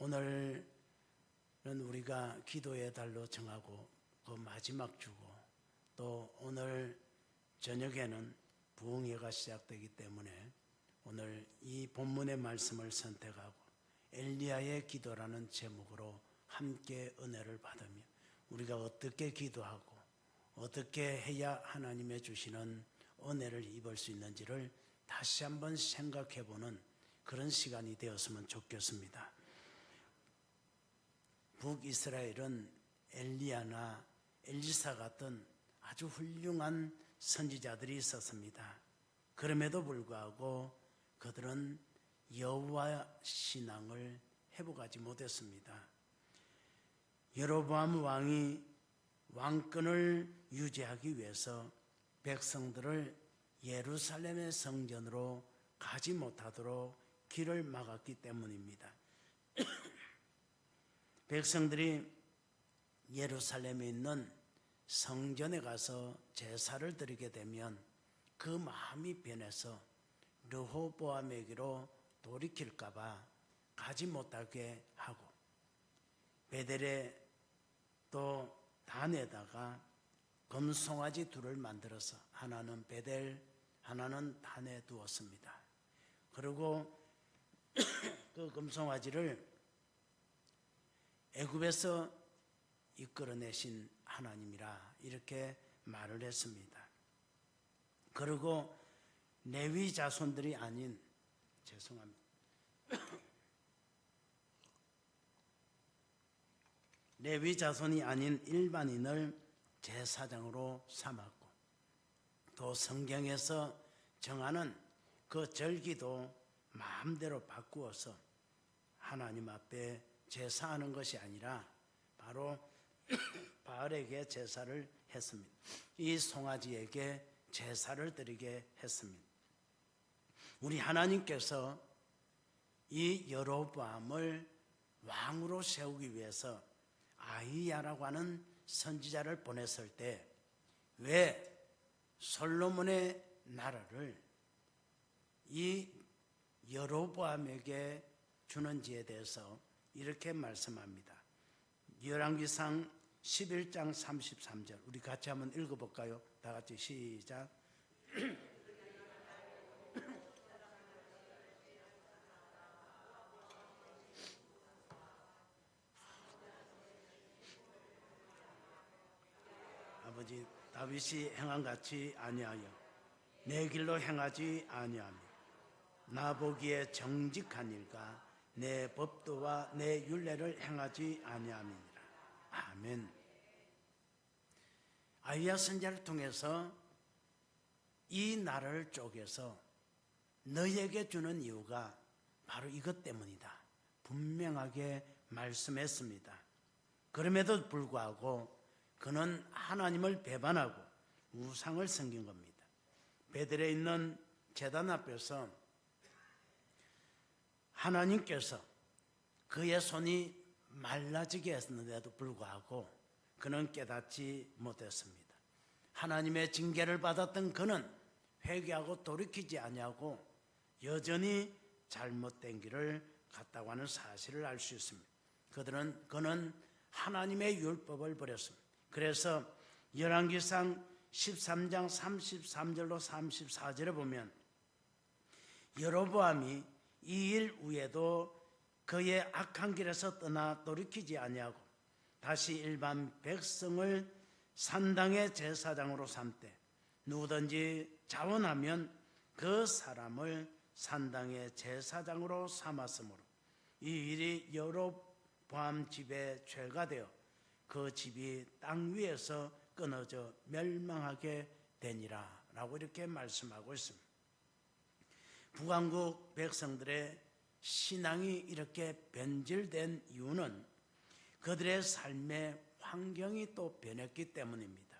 오늘은 우리가 기도의 달로 정하고 그 마지막 주고 또 오늘 저녁에는 부흥회가 시작되기 때문에 오늘 이 본문의 말씀을 선택하고 엘리야의 기도라는 제목으로 함께 은혜를 받으며 우리가 어떻게 기도하고 어떻게 해야 하나님의 주시는 은혜를 입을 수 있는지를 다시 한번 생각해보는 그런 시간이 되었으면 좋겠습니다. 북이스라엘은 엘리야나 엘리사 같은 아주 훌륭한 선지자들이 있었습니다. 그럼에도 불구하고 그들은 여호와 신앙을 회복하지 못했습니다. 여로보암 왕이 왕권을 유지하기 위해서 백성들을 예루살렘의 성전으로 가지 못하도록 길을 막았기 때문입니다. 백성들이 예루살렘에 있는 성전에 가서 제사를 드리게 되면 그 마음이 변해서 르호보암에게로 돌이킬까봐 가지 못하게 하고 베델에 또 단에다가 금송아지 둘을 만들어서 하나는 베델 하나는 단에 두었습니다. 그리고 그 금송아지를 애굽에서 이끌어내신 하나님이라 이렇게 말을 했습니다. 그리고 레위 자손들이 아닌 레위 자손이 아닌 일반인을 제사장으로 삼았고 또 성경에서 정하는 그 절기도 마음대로 바꾸어서 하나님 앞에 제사하는 것이 아니라 바로 바알에게 제사를 했습니다. 이 송아지에게 제사를 드리게 했습니다. 우리 하나님께서 이 여로보암을 왕으로 세우기 위해서 아히야라고 하는 선지자를 보냈을 때 왜 솔로몬의 나라를 이 여로보암에게 주는지에 대해서 이렇게 말씀합니다. 열왕기상 11장 33절 우리 같이 한번 읽어볼까요? 다 같이 시작. 아버지 다윗이 행함같이 아니하여 내 길로 행하지 아니하며 나 보기에 정직한 일과 내 법도와 내 율례를 행하지 아니함이니라. 아멘. 아히야 선지자를 통해서 이 나라를 쪼개서 너에게 주는 이유가 바로 이것 때문이다. 분명하게 말씀했습니다. 그럼에도 불구하고 그는 하나님을 배반하고 우상을 섬긴 겁니다. 베델에 있는 제단 앞에서 하나님께서 그의 손이 말라지게 했는데도 불구하고 그는 깨닫지 못했습니다. 하나님의 징계를 받았던 그는 회개하고 돌이키지 아니하고 여전히 잘못된 길을 갔다고 하는 사실을 알 수 있습니다. 그는 하나님의 율법을 버렸습니다. 그래서 열왕기상 13장 33절로 34절에 보면 여로보암이 이 일 후에도 그의 악한 길에서 떠나 돌이키지 아니하고 다시 일반 백성을 산당의 제사장으로 삼되 누구든지 자원하면 그 사람을 산당의 제사장으로 삼았으므로 이 일이 여로보암 집의 죄가 되어 그 집이 땅 위에서 끊어져 멸망하게 되니라 라고 이렇게 말씀하고 있습니다. 북왕국 백성들의 신앙이 이렇게 변질된 이유는 그들의 삶의 환경이 또 변했기 때문입니다.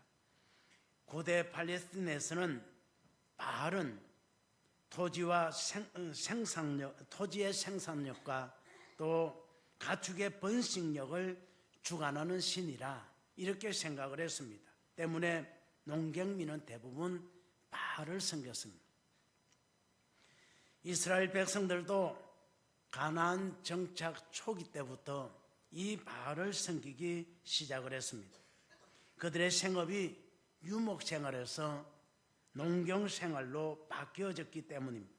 고대 팔레스틴에서는 바알은 토지의 생산력과 또 가축의 번식력을 주관하는 신이라 이렇게 생각을 했습니다. 때문에 농경민은 대부분 바알을 섬겼습니다. 이스라엘 백성들도 가나안 정착 초기 때부터 이 바알을 섬기기 시작을 했습니다. 그들의 생업이 유목 생활에서 농경 생활로 바뀌어졌기 때문입니다.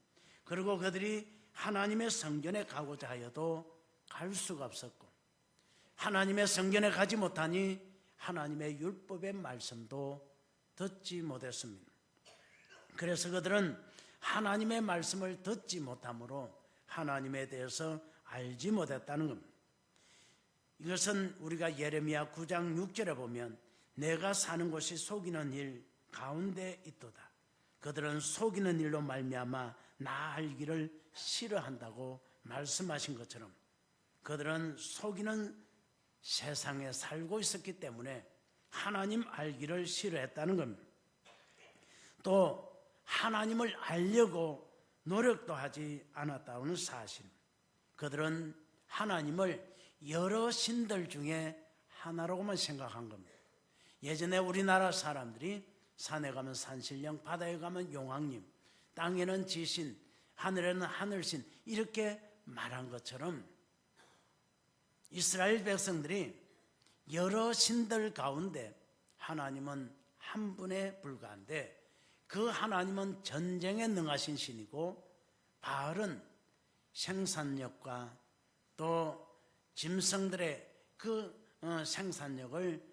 그리고 그들이 하나님의 성전에 가고자 하여도 갈 수가 없었고, 하나님의 성전에 가지 못하니 하나님의 율법의 말씀도 듣지 못했습니다. 그래서 그들은 하나님의 말씀을 듣지 못함으로 하나님에 대해서 알지 못했다는 겁니다. 이것은 우리가 예레미야 9장 6절에 보면 내가 사는 곳이 속이는 일 가운데 있도다. 그들은 속이는 일로 말미암아 나 알기를 싫어한다고 말씀하신 것처럼 그들은 속이는 세상에 살고 있었기 때문에 하나님 알기를 싫어했다는 겁니다. 또 하나님을 알려고 노력도 하지 않았다는 사실. 그들은 하나님을 여러 신들 중에 하나로만 생각한 겁니다. 예전에 우리나라 사람들이 산에 가면 산신령, 바다에 가면 용왕님, 땅에는 지신, 하늘에는 하늘신 이렇게 말한 것처럼 이스라엘 백성들이 여러 신들 가운데 하나님은 한 분에 불과한데 그 하나님은 전쟁에 능하신 신이고 바알은 생산력과 또 짐승들의 그 생산력을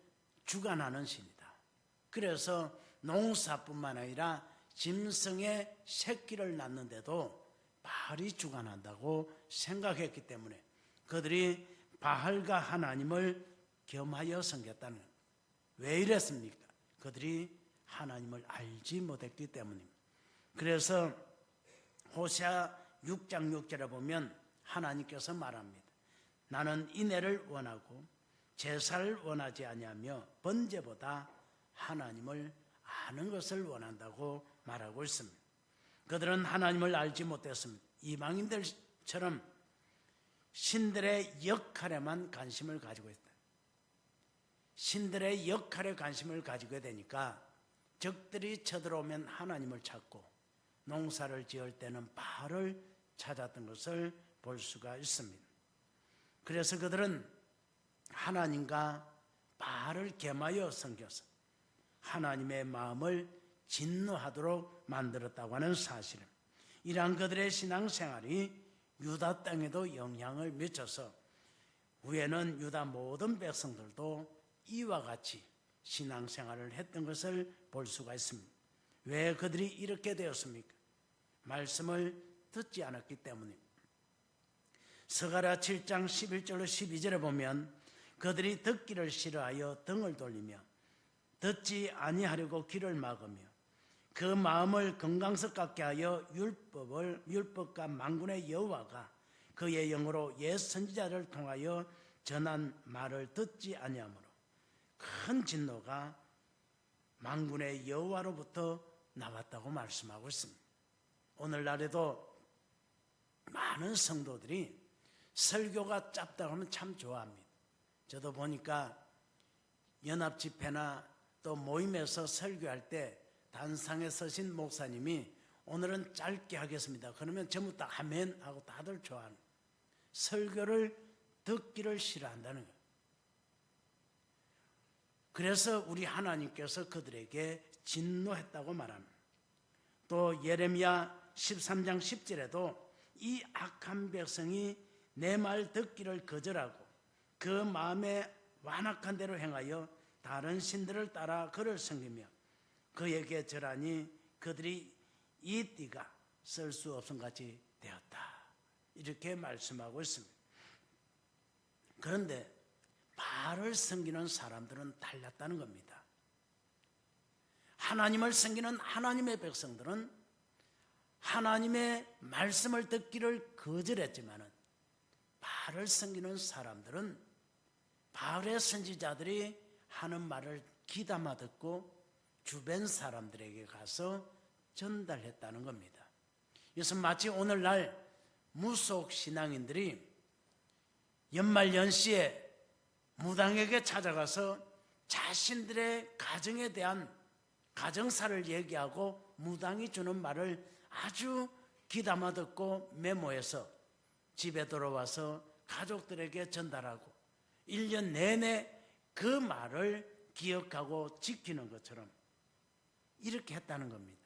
주관하는 신이다. 그래서 농사뿐만 아니라 짐승의 새끼를 낳는데도 바알이 주관한다고 생각했기 때문에 그들이 바알과 하나님을 겸하여 섬겼다는 거예요. 왜 이랬습니까? 그들이 하나님을 알지 못했기 때문입니다. 그래서 호세아 6장 6절에 보면 하나님께서 말합니다. 나는 인애를 원하고 제사를 원하지 아니하며 번제보다 하나님을 아는 것을 원한다고 말하고 있습니다. 그들은 하나님을 알지 못했습니다. 이방인들처럼 신들의 역할에만 관심을 가지고 있다. 신들의 역할에 관심을 가지게 되니까 적들이 쳐들어오면 하나님을 찾고 농사를 지을 때는 바알을 찾았던 것을 볼 수가 있습니다. 그래서 그들은 하나님과 바알을 겸하여 섬겨서 하나님의 마음을 진노하도록 만들었다고 하는 사실은 이러한 그들의 신앙생활이 유다 땅에도 영향을 미쳐서 후에는 유다 모든 백성들도 이와 같이 신앙생활을 했던 것을 볼 수가 있습니다. 왜 그들이 이렇게 되었습니까? 말씀을 듣지 않았기 때문입니다. 스가랴 7장 11절로 12절에 보면 그들이 듣기를 싫어하여 등을 돌리며 듣지 아니하려고 귀를 막으며 그 마음을 금강석 같게 하여 율법과 만군의 여호와가 그의 영으로 옛 선지자를 통하여 전한 말을 듣지 아니하므로 큰 진노가 만군의 여호와로부터 나왔다고 말씀하고 있습니다. 오늘날에도 많은 성도들이 설교가 짧다고 하면 참 좋아합니다. 저도 보니까 연합집회나 또 모임에서 설교할 때 단상에 서신 목사님이 오늘은 짧게 하겠습니다. 그러면 전부 다 아멘 하고 다들 좋아하는 설교를 듣기를 싫어한다는 거예요. 그래서 우리 하나님께서 그들에게 진노했다고 말합니다. 또 예레미야 13장 10절에도 이 악한 백성이 내 말 듣기를 거절하고 그 마음에 완악한 대로 행하여 다른 신들을 따라 그를 섬기며 그에게 절하니 그들이 이 띠가 쓸 수 없음 같이 되었다. 이렇게 말씀하고 있습니다. 그런데 바알을 섬기는 사람들은 달랐다는 겁니다. 하나님을 섬기는 하나님의 백성들은 하나님의 말씀을 듣기를 거절했지만은 바알을 섬기는 사람들은 바알의 선지자들이 하는 말을 귀담아 듣고 주변 사람들에게 가서 전달했다는 겁니다. 이것은 마치 오늘날 무속 신앙인들이 연말연시에 무당에게 찾아가서 자신들의 가정에 대한 가정사를 얘기하고 무당이 주는 말을 아주 귀담아 듣고 메모해서 집에 돌아와서 가족들에게 전달하고 1년 내내 그 말을 기억하고 지키는 것처럼 이렇게 했다는 겁니다.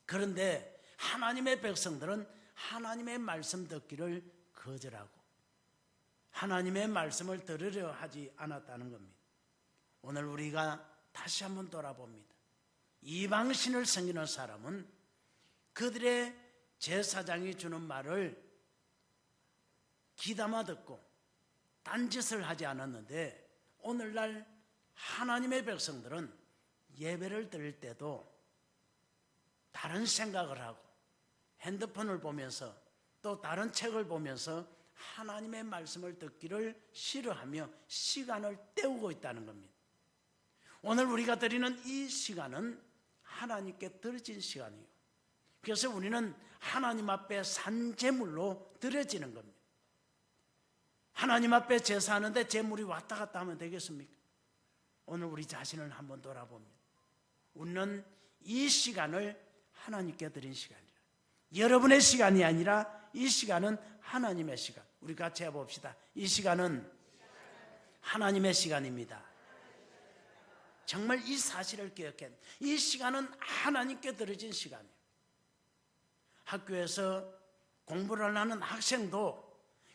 그런데 하나님의 백성들은 하나님의 말씀 듣기를 거절하고 하나님의 말씀을 들으려 하지 않았다는 겁니다. 오늘 우리가 다시 한번 돌아봅니다. 이방신을 섬기는 사람은 그들의 제사장이 주는 말을 귀담아 듣고 딴짓을 하지 않았는데, 오늘날 하나님의 백성들은 예배를 드릴 때도 다른 생각을 하고 핸드폰을 보면서 또 다른 책을 보면서 하나님의 말씀을 듣기를 싫어하며 시간을 때우고 있다는 겁니다. 오늘 우리가 드리는 이 시간은 하나님께 드려진 시간이에요. 그래서 우리는 하나님 앞에 산제물로 드려지는 겁니다. 하나님 앞에 제사하는데 제물이 왔다 갔다 하면 되겠습니까? 오늘 우리 자신을 한번 돌아봅니다. 우리는 이 시간을 하나님께 드린 시간이라. 여러분의 시간이 아니라 이 시간은 하나님의 시간. 우리 같이 해봅시다. 이 시간은 하나님의 시간입니다. 정말 이 사실을 기억해. 이 시간은 하나님께 드려진 시간이에요. 학교에서 공부를 하는 학생도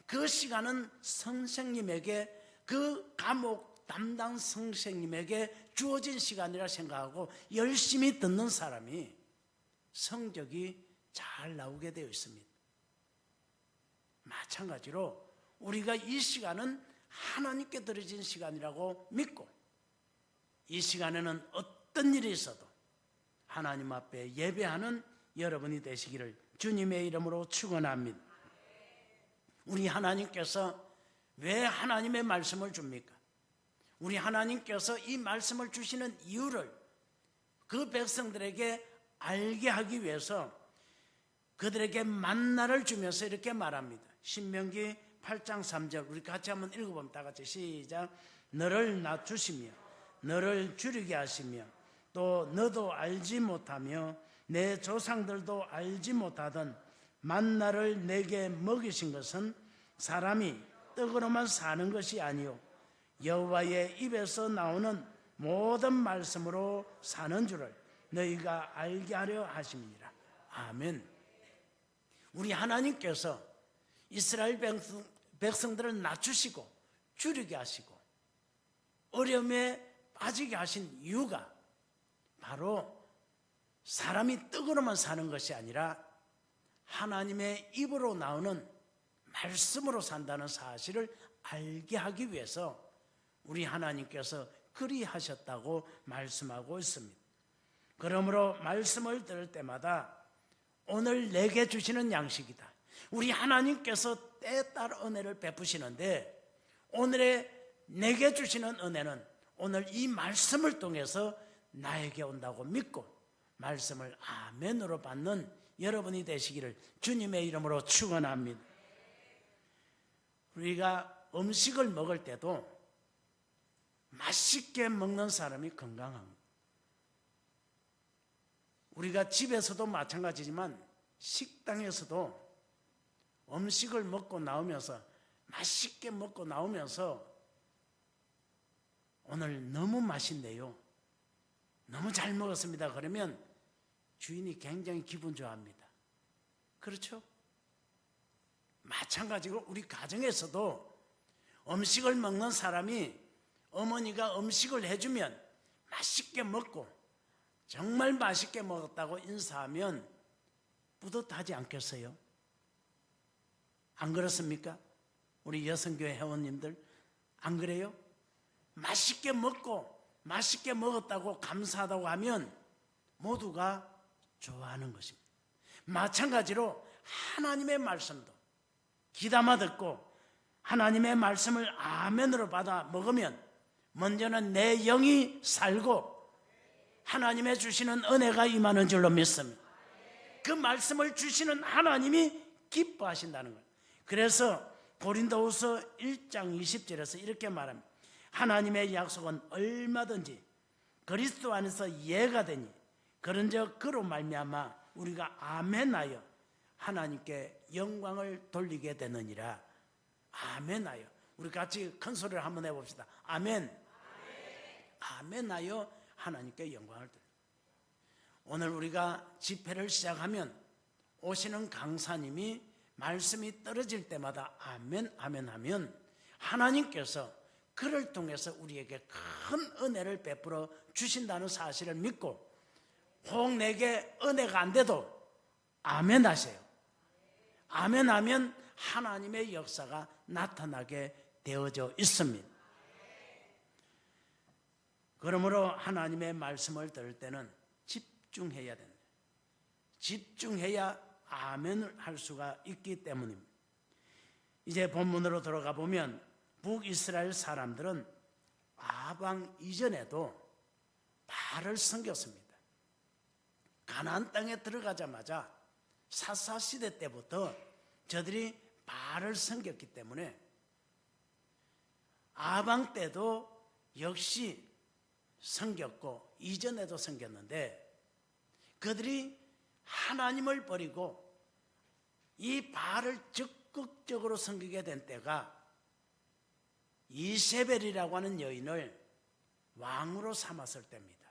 그 시간은 선생님에게, 그 과목 담당 선생님에게 주어진 시간이라 생각하고 열심히 듣는 사람이 성적이 잘 나오게 되어 있습니다. 마찬가지로 우리가 이 시간은 하나님께 드려진 시간이라고 믿고 이 시간에는 어떤 일이 있어도 하나님 앞에 예배하는 여러분이 되시기를 주님의 이름으로 축원합니다. 우리 하나님께서 왜 하나님의 말씀을 줍니까? 우리 하나님께서 이 말씀을 주시는 이유를 그 백성들에게 알게 하기 위해서 그들에게 만나를 주면서 이렇게 말합니다. 신명기 8장 3절 우리 같이 한번 읽어보면 다 같이 시작. 너를 낮추시며 너를 줄이게 하시며 또 너도 알지 못하며 내 조상들도 알지 못하던 만나를 내게 먹이신 것은 사람이 떡으로만 사는 것이 아니요 여호와의 입에서 나오는 모든 말씀으로 사는 줄을 너희가 알게 하려 하심이니라. 아멘. 우리 하나님께서 이스라엘 백성들을 낮추시고 줄이게 하시고 어려움에 빠지게 하신 이유가 바로 사람이 떡으로만 사는 것이 아니라 하나님의 입으로 나오는 말씀으로 산다는 사실을 알게 하기 위해서 우리 하나님께서 그리하셨다고 말씀하고 있습니다. 그러므로 말씀을 들을 때마다 오늘 내게 주시는 양식이다. 우리 하나님께서 때에 따라 은혜를 베푸시는데 오늘의 내게 주시는 은혜는 오늘 이 말씀을 통해서 나에게 온다고 믿고 말씀을 아멘으로 받는 여러분이 되시기를 주님의 이름으로 축원합니다. 우리가 음식을 먹을 때도 맛있게 먹는 사람이 건강합니다. 우리가 집에서도 마찬가지지만 식당에서도 음식을 먹고 나오면서 맛있게 먹고 나오면서 오늘 너무 맛있네요, 너무 잘 먹었습니다 그러면 주인이 굉장히 기분 좋아합니다. 그렇죠? 마찬가지로 우리 가정에서도 음식을 먹는 사람이 어머니가 음식을 해주면 맛있게 먹고 정말 맛있게 먹었다고 인사하면 뿌듯하지 않겠어요? 안 그렇습니까? 우리 여성교회 회원님들 안 그래요? 맛있게 먹고 맛있게 먹었다고 감사하다고 하면 모두가 좋아하는 것입니다. 마찬가지로 하나님의 말씀도 귀담아 듣고 하나님의 말씀을 아멘으로 받아 먹으면 먼저는 내 영이 살고 하나님의 주시는 은혜가 임하는 줄로 믿습니다. 그 말씀을 주시는 하나님이 기뻐하신다는 거예요. 그래서 고린도후서 1장 20절에서 이렇게 말합니다. 하나님의 약속은 얼마든지 그리스도 안에서 예가 되니 그런즉 그로 말미암아 우리가 아멘하여 하나님께 영광을 돌리게 되느니라. 아멘하여. 우리 같이 큰 소리를 한번 해봅시다. 아멘. 아멘하여 하나님께 영광을 돌리라. 오늘 우리가 집회를 시작하면 오시는 강사님이 말씀이 떨어질 때마다 아멘 아멘 하면 하나님께서 그를 통해서 우리에게 큰 은혜를 베풀어 주신다는 사실을 믿고, 혹 내게 은혜가 안 돼도 아멘 하세요. 아멘 하면 하나님의 역사가 나타나게 되어져 있습니다. 그러므로 하나님의 말씀을 들을 때는 집중해야 된다. 집중해야 아멘을 할 수가 있기 때문입니다. 이제 본문으로 들어가 보면 북이스라엘 사람들은 아방 이전에도 바알을 섬겼습니다. 가나안 땅에 들어가자마자 사사시대 때부터 저들이 바알을 섬겼기 때문에 아방 때도 역시 섬겼고 이전에도 섬겼는데, 그들이 하나님을 버리고 이 바알을 적극적으로 섬기게 된 때가 이세벨이라고 하는 여인을 왕으로 삼았을 때입니다.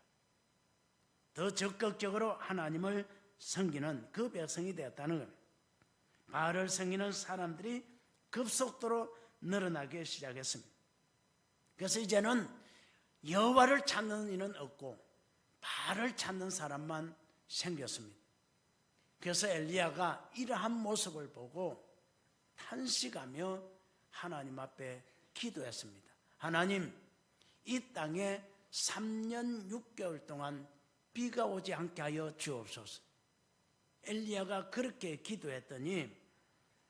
더 적극적으로 하나님을 섬기는 그 백성이 되었다는 겁니다. 바알을 섬기는 사람들이 급속도로 늘어나기 시작했습니다. 그래서 이제는 여호와를 찾는 이는 없고 바알을 찾는 사람만 생겼습니다. 그래서 엘리야가 이러한 모습을 보고 탄식하며 하나님 앞에 기도했습니다. 하나님, 이 땅에 3년 6개월 동안 비가 오지 않게 하여 주옵소서. 엘리야가 그렇게 기도했더니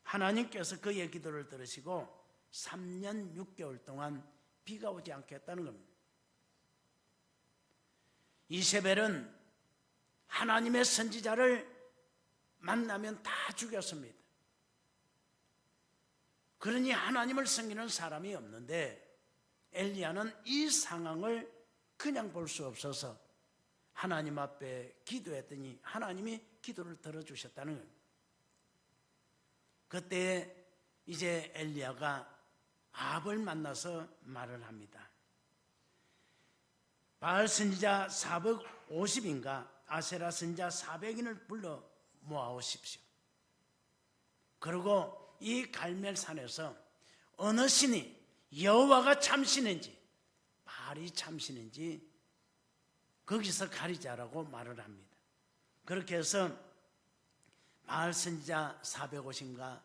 하나님께서 그의 기도를 들으시고 3년 6개월 동안 비가 오지 않게 했다는 겁니다. 이세벨은 하나님의 선지자를 만나면 다 죽였습니다. 그러니 하나님을 섬기는 사람이 없는데 엘리야는 이 상황을 그냥 볼 수 없어서 하나님 앞에 기도했더니 하나님이 기도를 들어주셨다는 거예요. 그때 이제 엘리야가 아합을 만나서 말을 합니다. 바알 선지자 450인가 아세라 선지자 400인을 불러 모아오십시오. 그리고 이 갈멜산에서 어느 신이 여호와가 참신인지 바알이 참신인지 거기서 가리자라고 말을 합니다. 그렇게 해서 바알 선지자 450인가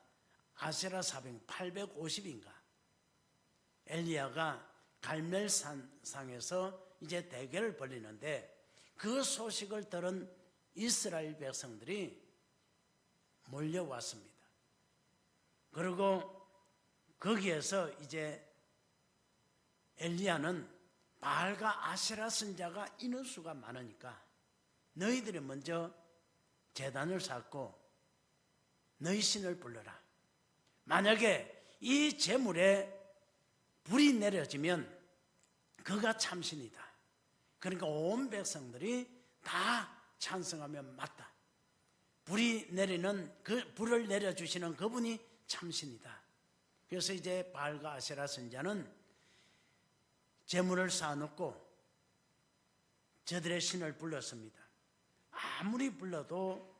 아세라 400, 850인가 엘리야가 갈멜산상에서 이제 대결을 벌이는데 그 소식을 들은 이스라엘 백성들이 몰려왔습니다. 그리고 거기에서 이제 엘리야는 바알과 아세라 선지자가 인원수가 많으니까 너희들이 먼저 제단을 쌓고 너희 신을 불러라. 만약에 이 제물에 불이 내려지면 그가 참신이다. 그러니까 온 백성들이 다 찬성하면 맞다. 불이 내리는 그 불을 내려주시는 그분이 참신이다. 그래서 이제 바알과 아세라 선지자는 제물을 쌓아놓고 저들의 신을 불렀습니다. 아무리 불러도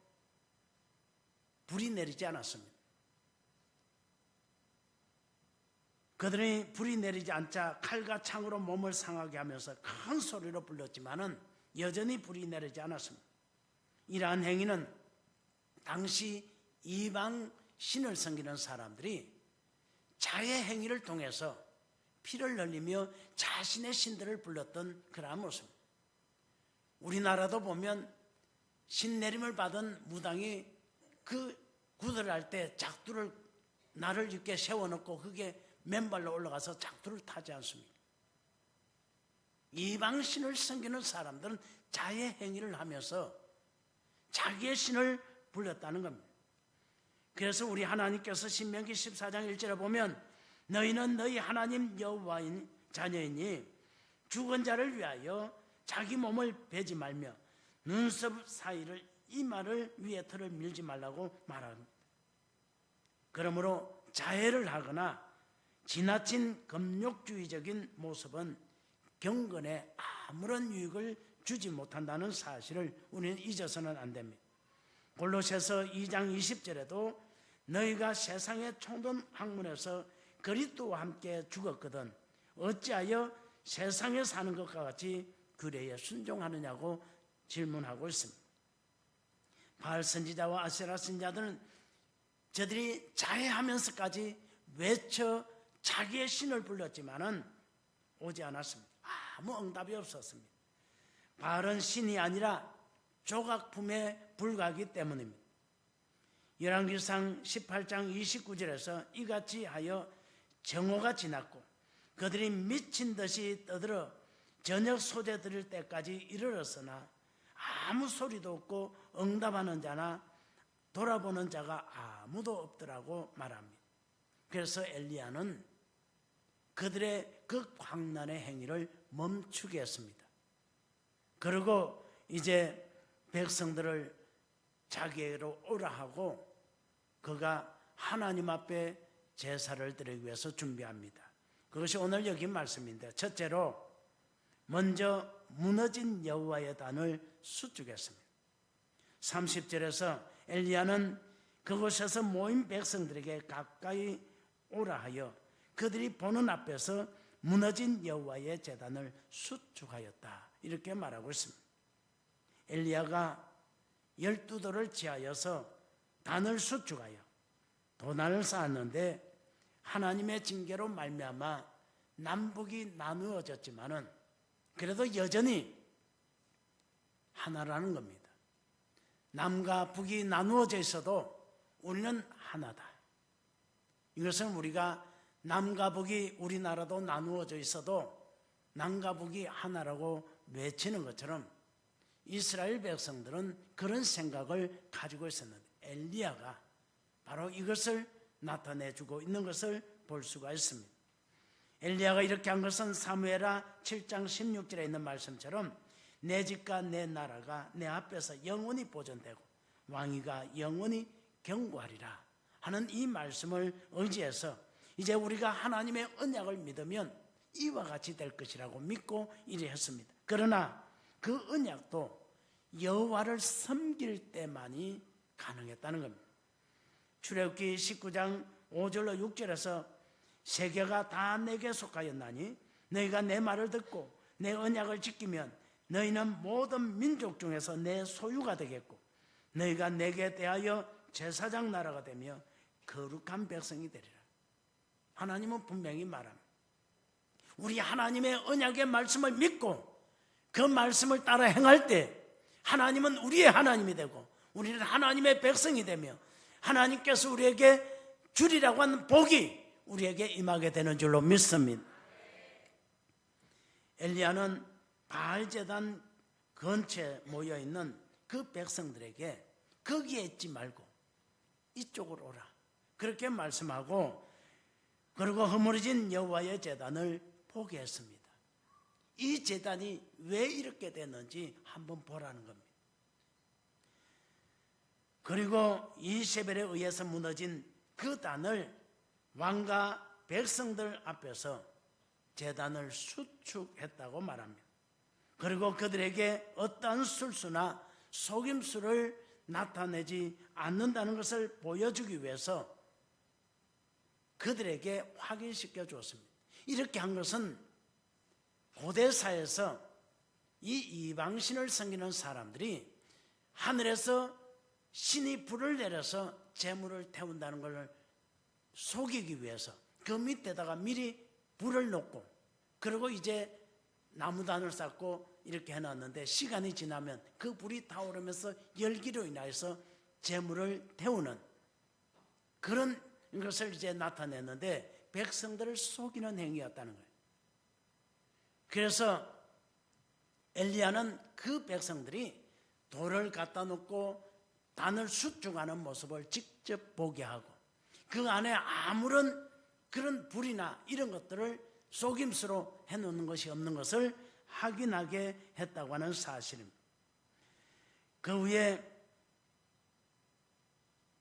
불이 내리지 않았습니다. 그들이 불이 내리지 않자 칼과 창으로 몸을 상하게 하면서 큰 소리로 불렀지만은 여전히 불이 내리지 않았습니다. 이러한 행위는 당시 이방 신을 섬기는 사람들이 자의 행위를 통해서 피를 흘리며 자신의 신들을 불렀던 그러한 모습입니다. 우리나라도 보면 신내림을 받은 무당이 그 구들을 할 때 작두를 나를 이렇게 세워놓고 그게 맨발로 올라가서 작두를 타지 않습니다. 이방 신을 섬기는 사람들은 자의 행위를 하면서 자기의 신을 불렀다는 겁니다. 그래서 우리 하나님께서 신명기 14장 1절에 보면 너희는 너희 하나님 여호와인 자녀이니 죽은 자를 위하여 자기 몸을 베지 말며 눈썹 사이를 이마를 위에 털을 밀지 말라고 말합니다. 그러므로 자해를 하거나 지나친 금욕주의적인 모습은 경건에 아무런 유익을 주지 못한다는 사실을 우리는 잊어서는 안 됩니다. 골로새서 2장 20절에도 너희가 세상의 총돈 학문에서 그리스도와 함께 죽었거든 어찌하여 세상에 사는 것과 같이 규례에 순종하느냐고 질문하고 있습니다. 바알 선지자와 아세라 선지자들은 저들이 자해하면서까지 외쳐 자기의 신을 불렀지만은 오지 않았습니다. 아무 응답이 없었습니다. 바알은 신이 아니라 조각품에 불과하기 때문입니다. 열왕기상 18장 29절에서 이같이 하여 정오가 지났고 그들이 미친 듯이 떠들어 저녁 소재 드릴 때까지 이르렀으나 아무 소리도 없고 응답하는 자나 돌아보는 자가 아무도 없더라고 말합니다. 그래서 엘리야는 그들의 그 광란의 행위를 멈추게 했습니다. 그리고 이제 백성들을 자기에게로 오라 하고 그가 하나님 앞에 제사를 드리기 위해서 준비합니다. 그것이 오늘 여기 말씀인데 첫째로 먼저 무너진 여호와의 단을 수축했습니다. 30절에서 엘리야는 그곳에서 모인 백성들에게 가까이 오라 하여 그들이 보는 앞에서 무너진 여호와의 제단을 수축하였다 이렇게 말하고 있습니다. 엘리야가 12돌을 지하여서 단을 수축하여 도난을 쌓았는데 하나님의 징계로 말미암아 남북이 나누어졌지만은 그래도 여전히 하나라는 겁니다. 남과 북이 나누어져 있어도 우리는 하나다. 이것은 우리가 남과 북이 우리나라도 나누어져 있어도 남과 북이 하나라고 외치는 것처럼 이스라엘 백성들은 그런 생각을 가지고 있었는데 엘리야가 바로 이것을 나타내주고 있는 것을 볼 수가 있습니다. 엘리야가 이렇게 한 것은 사무엘하 7장 16절에 있는 말씀처럼 내 집과 내 나라가 내 앞에서 영원히 보존되고 왕위가 영원히 견고하리라 하는 이 말씀을 의지해서 이제 우리가 하나님의 언약을 믿으면 이와 같이 될 것이라고 믿고 이래 했습니다. 그러나 그 언약도 여호와를 섬길 때만이 가능했다는 겁니다. 출애굽기 19장 5절로 6절에서 세계가 다 내게 속하였나니 너희가 내 말을 듣고 내 언약을 지키면 너희는 모든 민족 중에서 내 소유가 되겠고 너희가 내게 대하여 제사장 나라가 되며 거룩한 백성이 되리라. 하나님은 분명히 말합니다. 우리 하나님의 언약의 말씀을 믿고 그 말씀을 따라 행할 때 하나님은 우리의 하나님이 되고 우리는 하나님의 백성이 되며 하나님께서 우리에게 주리라고 하는 복이 우리에게 임하게 되는 줄로 믿습니다. 엘리야는 바알제단 근처에 모여있는 그 백성들에게 거기에 있지 말고 이쪽으로 오라 그렇게 말씀하고 그리고 허물어진 여호와의 제단을 보게 했습니다. 이 제단이 왜 이렇게 됐는지 한번 보라는 겁니다. 그리고 이세벨에 의해서 무너진 그 단을 왕과 백성들 앞에서 제단을 수축했다고 말합니다. 그리고 그들에게 어떠한 술수나 속임수를 나타내지 않는다는 것을 보여주기 위해서 그들에게 확인시켜 주었습니다. 이렇게 한 것은 고대사에서 이 이방신을 섬기는 사람들이 하늘에서 신이 불을 내려서 재물을 태운다는 것을 속이기 위해서 그 밑에다가 미리 불을 놓고 그리고 이제 나무단을 쌓고 이렇게 해놨는데 시간이 지나면 그 불이 타오르면서 열기로 인하여서 재물을 태우는 그런 것을 이제 나타냈는데 백성들을 속이는 행위였다는 거예요. 그래서 엘리야는 그 백성들이 돌을 갖다 놓고 단을 수축하는 모습을 직접 보게 하고 그 안에 아무런 그런 불이나 이런 것들을 속임수로 해놓는 것이 없는 것을 확인하게 했다고 하는 사실입니다. 그 후에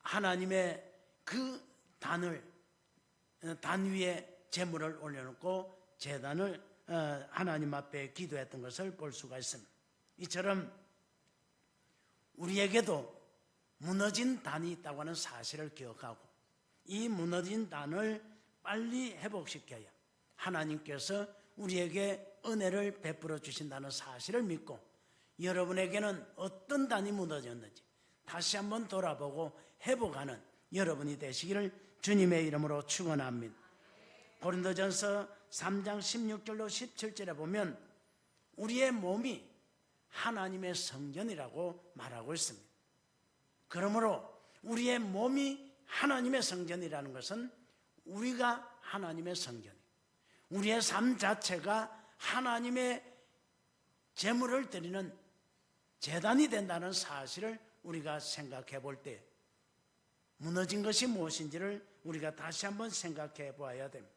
하나님의 그 단 위에 제물을 올려놓고 제단을 하나님 앞에 기도했던 것을 볼 수가 있습니다. 이처럼 우리에게도 무너진 단이 있다고 하는 사실을 기억하고 이 무너진 단을 빨리 회복시켜야 하나님께서 우리에게 은혜를 베풀어 주신다는 사실을 믿고 여러분에게는 어떤 단이 무너졌는지 다시 한번 돌아보고 회복하는 여러분이 되시기를 주님의 이름으로 축원합니다. 고린도전서 3장 16절로 17절에 보면 우리의 몸이 하나님의 성전이라고 말하고 있습니다. 그러므로 우리의 몸이 하나님의 성전이라는 것은 우리가 하나님의 성전, 우리의 삶 자체가 하나님의 제물을 드리는 제단이 된다는 사실을 우리가 생각해 볼 때 무너진 것이 무엇인지를 우리가 다시 한번 생각해 보아야 됩니다.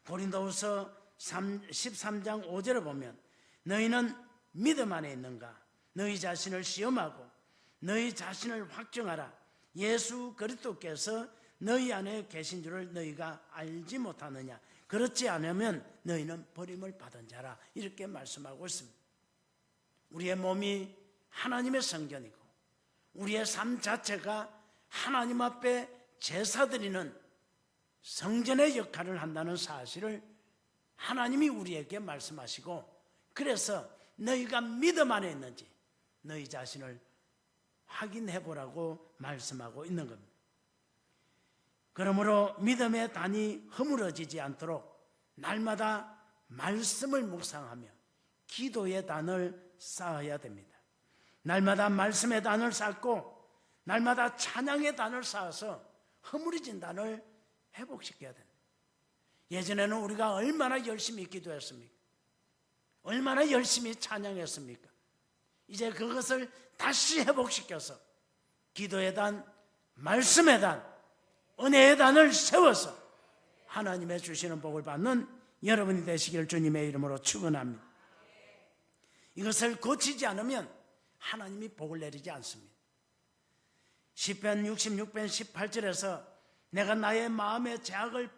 고린도후서 13장 5절에 보면 너희는 믿음 안에 있는가? 너희 자신을 시험하고 너희 자신을 확증하라. 예수 그리스도께서 너희 안에 계신 줄을 너희가 알지 못하느냐? 그렇지 않으면 너희는 버림을 받은 자라. 이렇게 말씀하고 있습니다. 우리의 몸이 하나님의 성전이고 우리의 삶 자체가 하나님 앞에 제사드리는 성전의 역할을 한다는 사실을 하나님이 우리에게 말씀하시고 그래서 너희가 믿음 안에 있는지 너희 자신을 확인해 보라고 말씀하고 있는 겁니다. 그러므로 믿음의 단이 허물어지지 않도록 날마다 말씀을 묵상하며 기도의 단을 쌓아야 됩니다. 날마다 말씀의 단을 쌓고 날마다 찬양의 단을 쌓아서 허물어진 단을 회복시켜야 됩니다. 예전에는 우리가 얼마나 열심히 기도했습니까? 얼마나 열심히 찬양했습니까? 이제 그것을 다시 회복시켜서 기도의 단, 말씀의 단, 은혜의 단을 세워서 하나님의 주시는 복을 받는 여러분이 되시기를 주님의 이름으로 축원합니다. 이것을 고치지 않으면 하나님이 복을 내리지 않습니다. 시편 66편 18절에서 내가 나의 마음의 제약을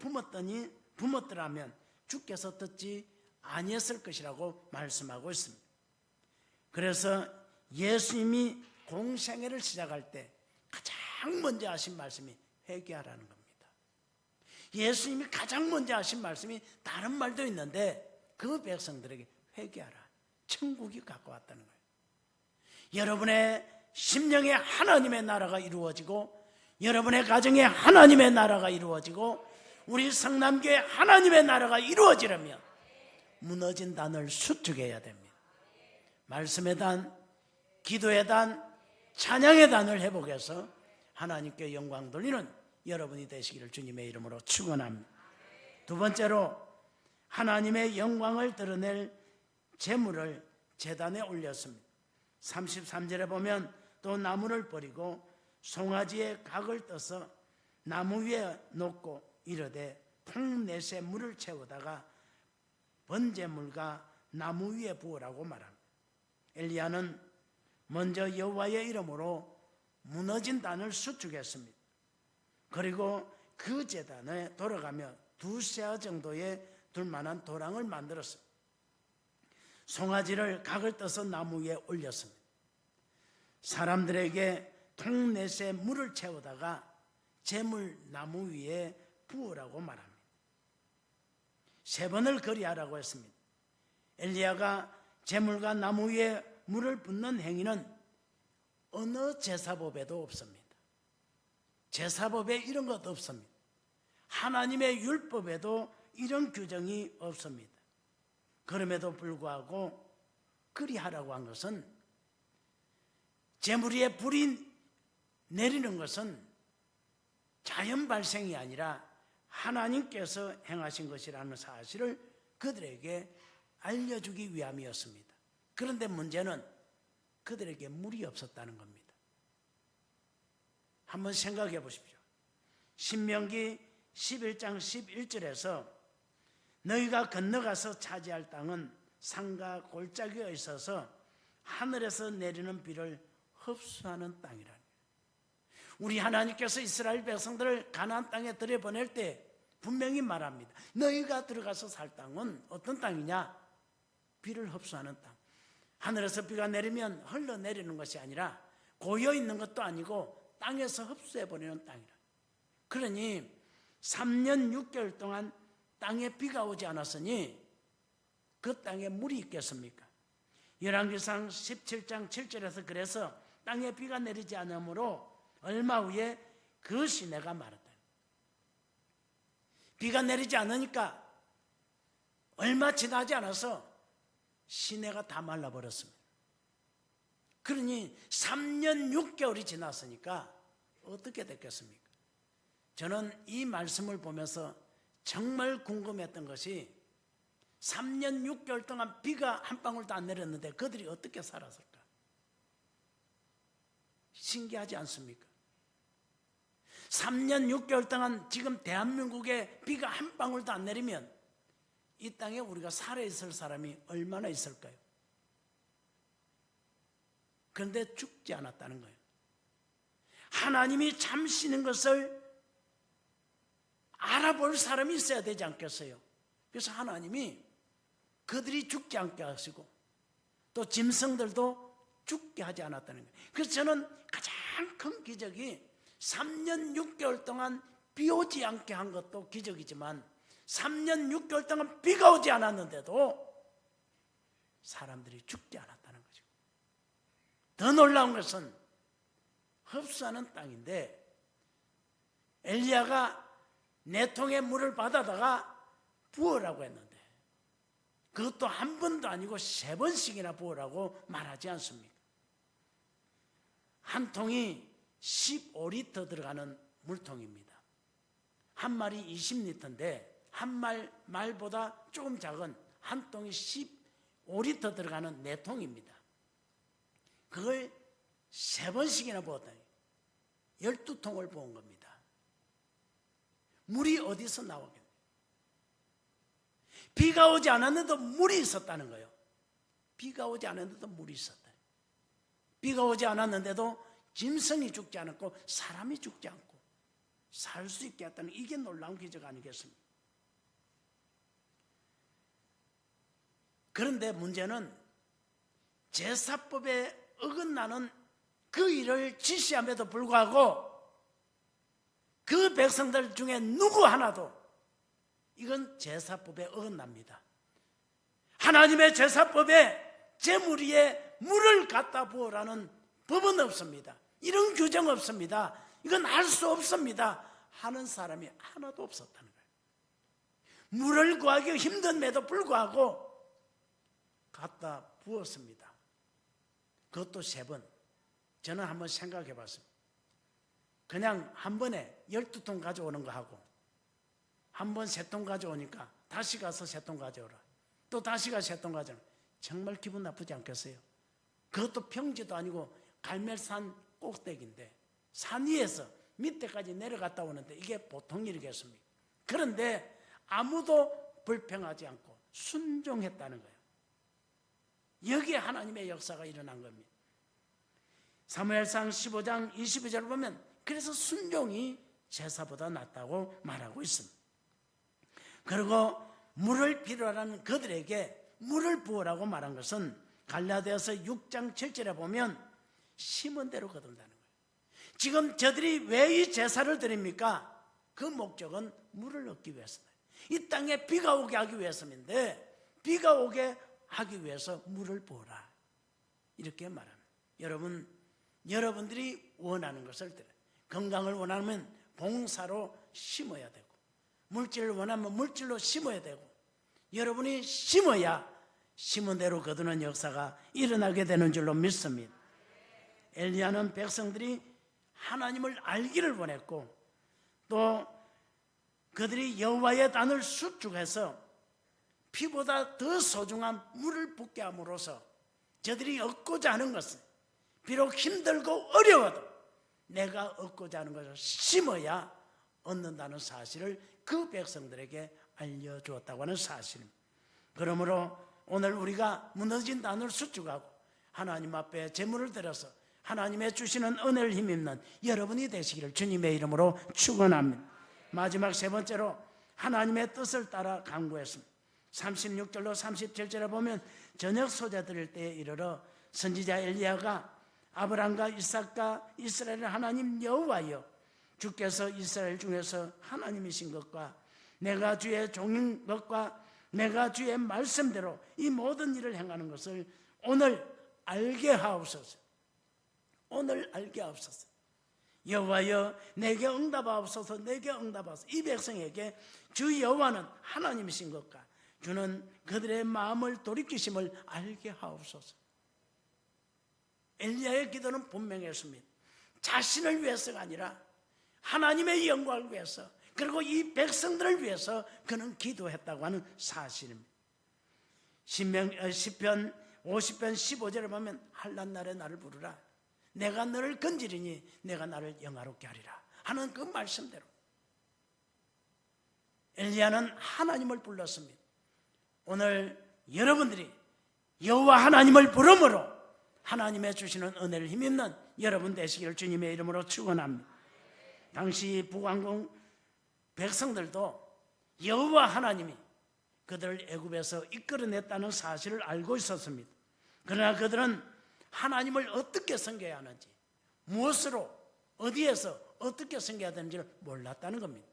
품었더라면 주께서 듣지 아니했을 것이라고 말씀하고 있습니다. 그래서 예수님이 공생애를 시작할 때 가장 먼저 하신 말씀이 회개하라는 겁니다. 예수님이 가장 먼저 하신 말씀이 다른 말도 있는데 그 백성들에게 회개하라. 천국이 가까웠다는 거예요. 여러분의 심령에 하나님의 나라가 이루어지고 여러분의 가정에 하나님의 나라가 이루어지고 우리 성남교회 하나님의 나라가 이루어지려면 무너진 단을 수축해야 됩니다. 말씀의 단, 기도의 단, 찬양의 단을 회복해서 하나님께 영광 돌리는 여러분이 되시기를 주님의 이름으로 축원합니다. 두 번째로 하나님의 영광을 드러낼 제물을 제단에 올렸습니다. 33절에 보면 또 나무를 버리고 송아지의 각을 떠서 나무 위에 놓고 이르되 통넷에 물을 채우다가 번제물과 나무 위에 부으라고 말합니다. 엘리야는 먼저 여호와의 이름으로 무너진 단을 수축했습니다. 그리고 그 제단에 돌아가며 2세아 정도의 둘만한 도랑을 만들었습니다. 송아지를 각을 떠서 나무 위에 올렸습니다. 사람들에게 통넷에 물을 채우다가 제물 나무 위에 부으라고 말합니다. 3번을 그리하라고 했습니다. 엘리야가 제물과 나무 위에 물을 붓는 행위는 어느 제사법에도 없습니다. 제사법에 이런 것 없습니다. 하나님의 율법에도 이런 규정이 없습니다. 그럼에도 불구하고 그리하라고 한 것은 제물 위에 불이 내리는 것은 자연 발생이 아니라 하나님께서 행하신 것이라는 사실을 그들에게 알려주기 위함이었습니다. 그런데 문제는 그들에게 물이 없었다는 겁니다. 한번 생각해 보십시오. 신명기 11장 11절에서 너희가 건너가서 차지할 땅은 산과 골짜기가 있어서 하늘에서 내리는 비를 흡수하는 땅이라. 우리 하나님께서 이스라엘 백성들을 가나안 땅에 들여보낼 때 분명히 말합니다. 너희가 들어가서 살 땅은 어떤 땅이냐? 비를 흡수하는 땅. 하늘에서 비가 내리면 흘러내리는 것이 아니라 고여있는 것도 아니고 땅에서 흡수해버리는 땅이라. 그러니 3년 6개월 동안 땅에 비가 오지 않았으니 그 땅에 물이 있겠습니까? 열왕기상 17장 7절에서 그래서 땅에 비가 내리지 않으므로 얼마 후에 그 시내가 마르다. 비가 내리지 않으니까 얼마 지나지 않아서 시내가 다 말라버렸습니다. 그러니 3년 6개월이 지났으니까 어떻게 됐겠습니까? 저는 이 말씀을 보면서 정말 궁금했던 것이 3년 6개월 동안 비가 한 방울도 안 내렸는데 그들이 어떻게 살았을까? 신기하지 않습니까? 3년 6개월 동안 지금 대한민국에 비가 한 방울도 안 내리면 이 땅에 우리가 살아있을 사람이 얼마나 있을까요? 그런데 죽지 않았다는 거예요. 하나님이 참으시는 것을 알아볼 사람이 있어야 되지 않겠어요? 그래서 하나님이 그들이 죽지 않게 하시고 또 짐승들도 죽게 하지 않았다는 거예요. 그래서 저는 가장 큰 기적이 3년 6개월 동안 비 오지 않게 한 것도 기적이지만 3년 6개월 동안 비가 오지 않았는데도 사람들이 죽지 않았다는 거죠. 더 놀라운 것은 흡수하는 땅인데 엘리야가 4통의 물을 받아다가 부으라고 했는데 그것도 한 번도 아니고 3번씩이나 부으라고 말하지 않습니까? 한 통이 15리터 들어가는 물통입니다. 한 말이 20리터인데 한 말보다 조금 작은 한 통이 15리터 들어가는 4통입니다. 그걸 3번씩이나 부었다니 12통을 부은 겁니다. 물이 어디서 나오겠어요? 비가 오지 않았는데도 물이 있었다는 거예요. 비가 오지 않았는데도 물이 있었다. 비가 오지 않았는데도 짐승이 죽지 않았고 사람이 죽지 않고 살 수 있게 했다는 이게 놀라운 기적 아니겠습니까? 그런데 문제는 제사법에 어긋나는 그 일을 지시함에도 불구하고 그 백성들 중에 누구 하나도 이건 제사법에 어긋납니다. 하나님의 제사법에 제물 위에 물을 갖다 부으라는 법은 없습니다. 이런 규정 없습니다. 이건 할 수 없습니다 하는 사람이 하나도 없었다는 거예요. 물을 구하기 힘든데도 불구하고 갖다 부었습니다. 그것도 3번. 저는 한번 생각해 봤습니다. 그냥 한 번에 12통 가져오는 거 하고 한 번 3통 가져오니까 다시 가서 3통 가져오라. 또 다시 가서 3통 가져오라. 정말 기분 나쁘지 않겠어요? 그것도 평지도 아니고 갈멜산 꼭대기인데 산 위에서 밑에까지 내려갔다 오는데 이게 보통 일이겠습니까? 그런데 아무도 불평하지 않고 순종했다는 거예요. 여기에 하나님의 역사가 일어난 겁니다. 사무엘상 15장 22절을 보면 그래서 순종이 제사보다 낫다고 말하고 있습니다. 그리고 물을 필요로 하는 그들에게 물을 부으라고 말한 것은 갈라디아서 6장 7절에 보면 심은 대로 거둔다는 거예요. 지금 저들이 왜 이 제사를 드립니까? 그 목적은 물을 얻기 위해서다. 이 땅에 비가 오게 하기 위해서인데 비가 오게 하기 위해서 물을 부어라 이렇게 말합니다. 여러분들이 원하는 것을 들어요. 건강을 원하면 봉사로 심어야 되고 물질을 원하면 물질로 심어야 되고 여러분이 심어야 심은 대로 거두는 역사가 일어나게 되는 줄로 믿습니다. 엘리야는 백성들이 하나님을 알기를 원했고 또 그들이 여호와의 단을 수축해서 피보다 더 소중한 물을 붓게 함으로써 저들이 얻고자 하는 것은 비록 힘들고 어려워도 내가 얻고자 하는 것을 심어야 얻는다는 사실을 그 백성들에게 알려주었다고 하는 사실입니다. 그러므로 오늘 우리가 무너진 단을 수축하고 하나님 앞에 제물을 드려서 하나님의 주시는 은혜를 힘입는 여러분이 되시기를 주님의 이름으로 축원합니다. 마지막 세 번째로 하나님의 뜻을 따라 간구했습니다. 36절로 37절에 보면 저녁 소재 드릴 때에 이르러 선지자 엘리야가 아브람과 이삭과 이스라엘 하나님 여호와여, 주께서 이스라엘 중에서 하나님이신 것과 내가 주의 종인 것과 내가 주의 말씀대로 이 모든 일을 행하는 것을 오늘 알게 하옵소서. 오늘 알게 하옵소서. 여호와여 내게 응답하옵소서. 내게 응답하옵소서. 이 백성에게 주 여호와는 하나님이신 것과 주는 그들의 마음을 돌이키심을 알게 하옵소서. 엘리야의 기도는 분명했습니다. 자신을 위해서가 아니라 하나님의 영광을 위해서, 그리고 이 백성들을 위해서 그는 기도했다고 하는 사실입니다. 시편 50편 15절에 보면 한낱 날에 나를 부르라. 내가 너를 건지리니 내가 나를 영화롭게 하리라 하는 그 말씀대로 엘리야는 하나님을 불렀습니다. 오늘 여러분들이 여호와 하나님을 부름으로 하나님의 주시는 은혜를 힘입는 여러분 되시기를 주님의 이름으로 축원합니다. 당시 북왕국 백성들도 여호와 하나님이 그들을 애굽에서 이끌어냈다는 사실을 알고 있었습니다. 그러나 그들은 하나님을 어떻게 섬겨야 하는지, 무엇으로, 어디에서 어떻게 섬겨야 되는지를 몰랐다는 겁니다.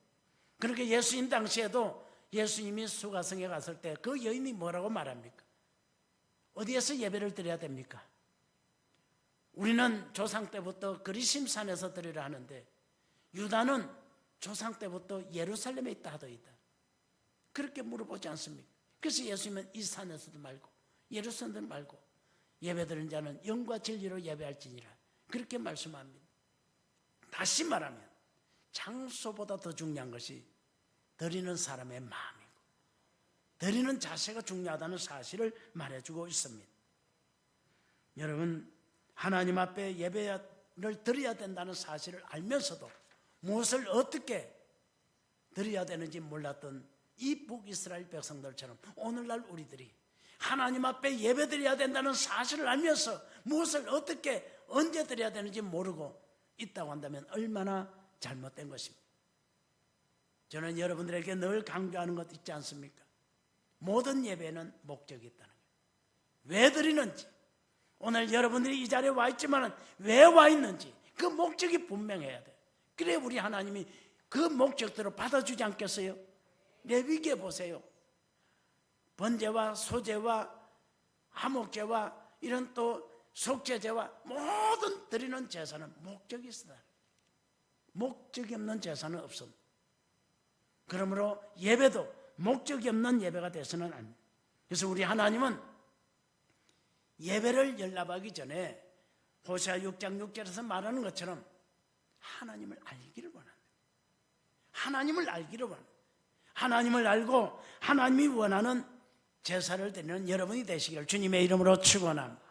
그렇게 예수님 당시에도 예수님이 수가성에 갔을 때 그 여인이 뭐라고 말합니까? 어디에서 예배를 드려야 됩니까? 우리는 조상 때부터 그리심산에서 드리려 하는데 유다는 조상 때부터 예루살렘에 있다 하더이다. 그렇게 물어보지 않습니까? 그래서 예수님은 이 산에서도 말고 예루살렘 말고 예배드리는 자는 영과 진리로 예배할지니라 그렇게 말씀합니다. 다시 말하면 장소보다 더 중요한 것이 드리는 사람의 마음이고 드리는 자세가 중요하다는 사실을 말해주고 있습니다. 여러분, 하나님 앞에 예배를 드려야 된다는 사실을 알면서도 무엇을 어떻게 드려야 되는지 몰랐던 이 북이스라엘 백성들처럼 오늘날 우리들이 하나님 앞에 예배 드려야 된다는 사실을 알면서 무엇을 어떻게 언제 드려야 되는지 모르고 있다고 한다면 얼마나 잘못된 것입니다. 저는 여러분들에게 늘 강조하는 것 있지 않습니까? 모든 예배는 목적이 있다는 거예요. 왜 드리는지, 오늘 여러분들이 이 자리에 와 있지만 왜 와 있는지 그 목적이 분명해야 돼요. 그래 우리 하나님이 그 목적대로 받아주지 않겠어요? 레위기에 보세요. 번제와 소제와 화목제와 이런 또 속죄제와 모든 드리는 제사는 목적이 있어요. 목적이 없는 제사는 없습니다. 그러므로 예배도 목적이 없는 예배가 돼서는 안 돼요. 그래서 우리 하나님은 예배를 연락하기 전에 호세아 6장 6절에서 말하는 것처럼 하나님을 알기를 원합니다. 하나님을 알기를 원합니다. 하나님을 알고 하나님이 원하는 제사를 드리는 여러분이 되시기를 주님의 이름으로 축원합니다.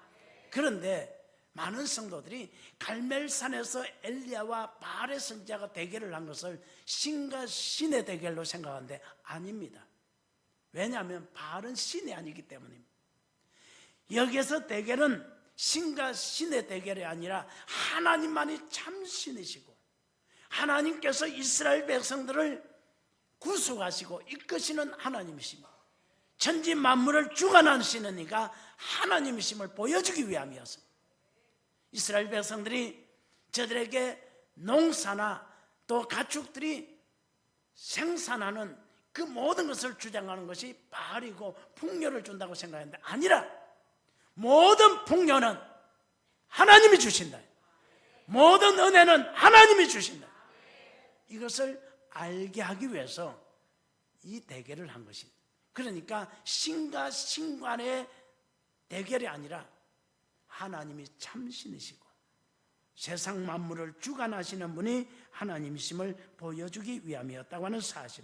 그런데 많은 성도들이 갈멜산에서 엘리야와 바알의 선지자가 대결을 한 것을 신과 신의 대결로 생각하는데 아닙니다. 왜냐하면 바알은 신이 아니기 때문입니다. 여기에서 대결은 신과 신의 대결이 아니라 하나님만이 참 신이시고 하나님께서 이스라엘 백성들을 구속하시고 이끄시는 하나님이십니다. 천지 만물을 주관하시는 이가 하나님이심을 보여주기 위함이었습니다. 이스라엘 백성들이 저들에게 농사나 또 가축들이 생산하는 그 모든 것을 주장하는 것이 바알이고 풍요를 준다고 생각했는데 아니라 모든 풍요는 하나님이 주신다. 모든 은혜는 하나님이 주신다. 이것을 알게 하기 위해서 이 대결을 한 것입니다. 그러니까 신과 신 간의 대결이 아니라 하나님이 참신이시고 세상 만물을 주관하시는 분이 하나님이심을 보여주기 위함이었다고 하는 사실.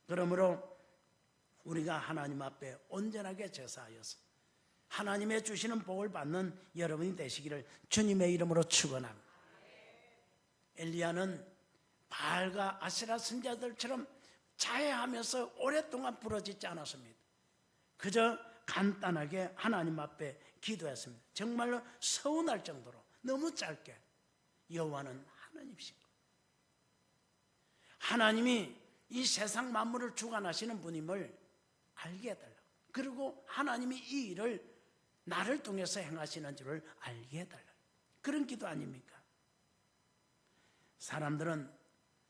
그러므로 우리가 하나님 앞에 온전하게 제사하여서 하나님의 주시는 복을 받는 여러분이 되시기를 주님의 이름으로 축원합니다. 엘리야는 바알과 아세라 선지자들처럼 자해하면서 오랫동안 부러지지 않았습니다. 그저 간단하게 하나님 앞에 기도했습니다. 정말로 서운할 정도로 너무 짧게. 여호와는 하나님이신 거예요. 하나님이 이 세상 만물을 주관하시는 분임을 알게 해달라고. 그리고 하나님이 이 일을 나를 통해서 행하시는 줄을 알게 해달라고. 그런 기도 아닙니까? 사람들은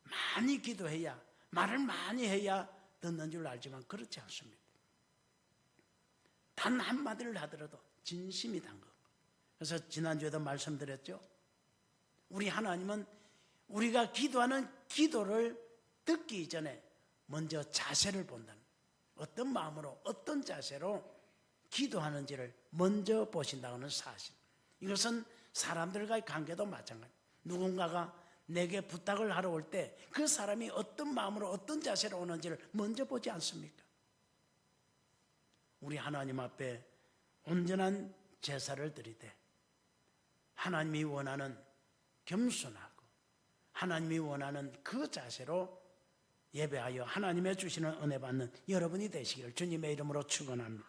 많이 기도해야, 말을 많이 해야 듣는 줄 알지만 그렇지 않습니다. 단 한마디를 하더라도 진심이 담은 것. 그래서 지난주에도 말씀드렸죠. 우리 하나님은 우리가 기도하는 기도를 듣기 이전에 먼저 자세를 본다는, 어떤 마음으로 어떤 자세로 기도하는지를 먼저 보신다는 사실. 이것은 사람들과의 관계도 마찬가지입니다. 누군가가 내게 부탁을 하러 올 때 그 사람이 어떤 마음으로 어떤 자세로 오는지를 먼저 보지 않습니까? 우리 하나님 앞에 온전한 제사를 드리되 하나님이 원하는 겸손하고 하나님이 원하는 그 자세로 예배하여 하나님의 주시는 은혜 받는 여러분이 되시기를 주님의 이름으로 축원합니다.